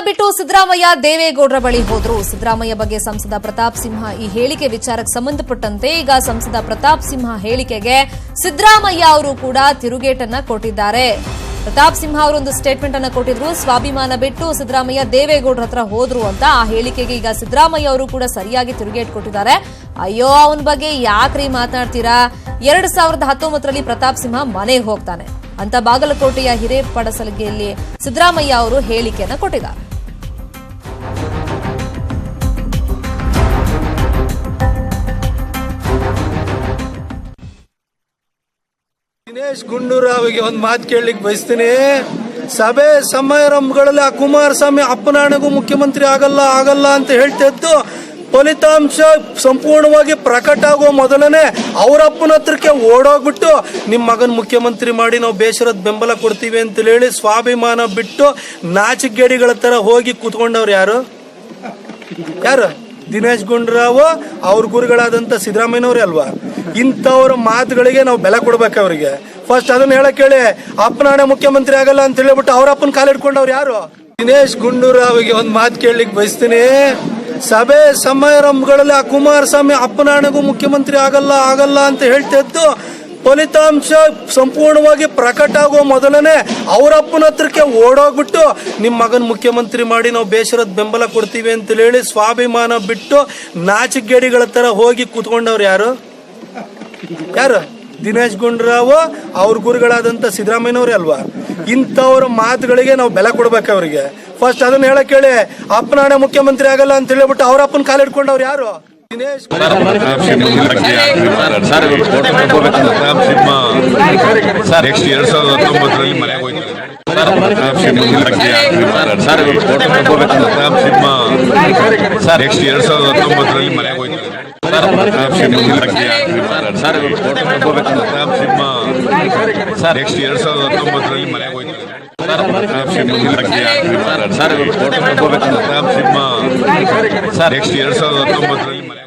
ಬಿಟ್ಟು ಸಿದ್ದರಾಮಯ್ಯ ದೇವೇಗೌಡರ ಬಳಿ ಹೋದ್ರು. ಸಿದ್ದರಾಮಯ್ಯ ಬಗ್ಗೆ ಸಂಸದ ಪ್ರತಾಪ್ ಸಿಂಹ ಈ ಹೇಳಿಕೆ ವಿಚಾರಕ್ಕೆ ಸಂಬಂಧಪಟ್ಟಂತೆ ಈಗ ಸಂಸದ ಪ್ರತಾಪ್ ಸಿಂಹ ಹೇಳಿಕೆಗೆ ಸಿದ್ದರಾಮಯ್ಯ ಅವರು ಕೂಡ ತಿರುಗೇಟನ್ನ ಕೊಟ್ಟಿದ್ದಾರೆ. ಪ್ರತಾಪ್ ಸಿಂಹ ಅವರೊಂದು ಸ್ಟೇಟ್ಮೆಂಟ್ ಅನ್ನು ಕೊಟ್ಟಿದ್ರು. ಸ್ವಾಭಿಮಾನ ಬಿಟ್ಟು ಸಿದ್ದರಾಮಯ್ಯ ದೇವೇಗೌಡರ ಹತ್ರ ಹೋದ್ರು ಅಂತ. ಆ ಹೇಳಿಕೆಗೆ ಈಗ ಸಿದ್ದರಾಮಯ್ಯ ಅವರು ಕೂಡ ಸರಿಯಾಗಿ ತಿರುಗೇಟ್ ಕೊಟ್ಟಿದ್ದಾರೆ. ಅಯ್ಯೋ, ಅವನ ಬಗ್ಗೆ ಯಾಕ್ರಿ ಮಾತನಾಡ್ತೀರಾ? 2019ರಲ್ಲಿ ಪ್ರತಾಪ್ ಸಿಂಹ ಮನೆಗೆ ಹೋಗ್ತಾನೆ ಅಂತ ಬಾಗಲಕೋಟೆಯ ಹಿರೇಪಡಸಲಗಿಯಲ್ಲಿ ಸಿದ್ದರಾಮಯ್ಯ ಅವರು ಹೇಳಿಕೆಯನ್ನು ಕೊಟ್ಟಿದ್ದಾರೆ. ದಿನೇಶ್ ಗುಂಡೂರಾವ್ಗೆ ಒಂದು ಮಾತು ಕೇಳಲಿಕ್ಕೆ ಬಯಸ್ತೀನಿ. ಸಭೆ ಸಮಾರಂಭಗಳಲ್ಲಿ ಆ ಕುಮಾರಸ್ವಾಮಿ ಅಪ್ಪನಾಣೆಗೂ ಮುಖ್ಯಮಂತ್ರಿ ಆಗಲ್ಲ ಅಂತ ಹೇಳ್ತಾ ಇದ್ದು, ಫಲಿತಾಂಶ ಸಂಪೂರ್ಣವಾಗಿ ಪ್ರಕಟ ಆಗುವ ಮೊದಲನೇ ಅವರಪ್ಪನ ಹತ್ರಕ್ಕೆ ಓಡೋಗ್ಬಿಟ್ಟು ನಿಮ್ಮ ಮಗನ ಮುಖ್ಯಮಂತ್ರಿ ಮಾಡಿ ನಾವು ಬೇಸರದ ಬೆಂಬಲ ಕೊಡ್ತೀವಿ ಅಂತ ಹೇಳಿ ಸ್ವಾಭಿಮಾನ ಬಿಟ್ಟು ನಾಚಿಗೇಡಿಗಳ ತರ ಹೋಗಿ ಕೂತ್ಕೊಂಡವ್ರು ಯಾರು? ದಿನೇಶ್ ಗುಂಡೂರಾವ್ ಅವ್ರ ಗುರುಗಳಾದಂತ ಸಿದ್ದರಾಮಯ್ಯನವ್ರೆ ಅಲ್ವಾ? ಇಂಥವ್ರ ಮಾತುಗಳಿಗೆ ನಾವು ಬೆಲೆ ಕೊಡ್ಬೇಕು ಅವರಿಗೆ. ಫಸ್ಟ್ ಅದನ್ನ ಹೇಳಕ್ ಹೇಳಿ, ಅಪ್ಪನಾಣೆ ಮುಖ್ಯಮಂತ್ರಿ ಆಗಲ್ಲ ಅಂತ ಹೇಳಿಬಿಟ್ಟು ಅವರಪ್ಪನ ಕಾಲಿಡ್ಕೊಂಡವ್ರು ಯಾರು? ದಿನೇಶ್ ಗುಂಡೂರಾವ್ಗೆ ಒಂದು ಮಾತು ಕೇಳಲಿಕ್ಕೆ ಬಯಸ್ತೀನಿ. ಸಭೆ ಸಮಾರಂಭಗಳಲ್ಲಿ ಆ ಕುಮಾರಸ್ವಾಮಿ ಅಪ್ಪನಾಣೆಗೂ ಮುಖ್ಯಮಂತ್ರಿ ಆಗಲ್ಲ ಅಂತ ಹೇಳ್ತಾ ಇದ್ದು, ಫಲಿತಾಂಶ ಸಂಪೂರ್ಣವಾಗಿ ಪ್ರಕಟ ಆಗುವ ಮೊದಲನೇ ಅವರಪ್ಪನ ಹತ್ರಕ್ಕೆ ಓಡೋಗ್ಬಿಟ್ಟು ನಿಮ್ಮ ಮಗನ ಮುಖ್ಯಮಂತ್ರಿ ಮಾಡಿ ನಾವು ಬೇಸರದ ಬೆಂಬಲ ಕೊಡ್ತೀವಿ ಅಂತ ಹೇಳಿ ಸ್ವಾಭಿಮಾನ ಬಿಟ್ಟು ನಾಚಿಗೇಡಿಗಳ ತರ ಹೋಗಿ ಕೂತ್ಕೊಂಡವ್ರು ಯಾರು? ದಿನೇಶ್ ಗುಂಡೂರಾವ್ ಅವ್ರ ಗುರುಗಳಾದಂತ ಸಿದ್ದರಾಮಯ್ಯನವ್ರೆ ಅಲ್ವಾ? ಇಂಥವ್ರ ಮಾತುಗಳಿಗೆ ನಾವು ಬೆಲೆ ಕೊಡ್ಬೇಕು ಅವರಿಗೆ. ಫಸ್ಟ್ ಅದನ್ನ ಹೇಳಕ್ ಹೇಳಿ, ಅಪ್ಪನಾಣೆ ಮುಖ್ಯಮಂತ್ರಿ ಆಗಲ್ಲ ಅಂತ ಹೇಳಿಬಿಟ್ಟು ಅವರಪ್ಪನ ಕಾಲಿಡ್ಕೊಂಡವ್ರು ಯಾರು? ದಿನೇಶ್ ನೆಕ್ಸ್ಟ್ 2019ರಲ್ಲಿ ಮನೆಗೆ ಹೋಯ್ತಾರೆ. ನೆಕ್ಸ್ಟ್ 2019ರಲ್ಲಿ ಮನೆಗೆ ಹೋಯ್ತಾರೆ. ನೆಕ್ಸ್ಟ್ 2019ರಲ್ಲಿ ಮನೆಗೆ ಹೋಯ್ತಾರೆ. ನೆಕ್ಸ್ಟ್ 2019ರಲ್ಲಿ ಮನೆ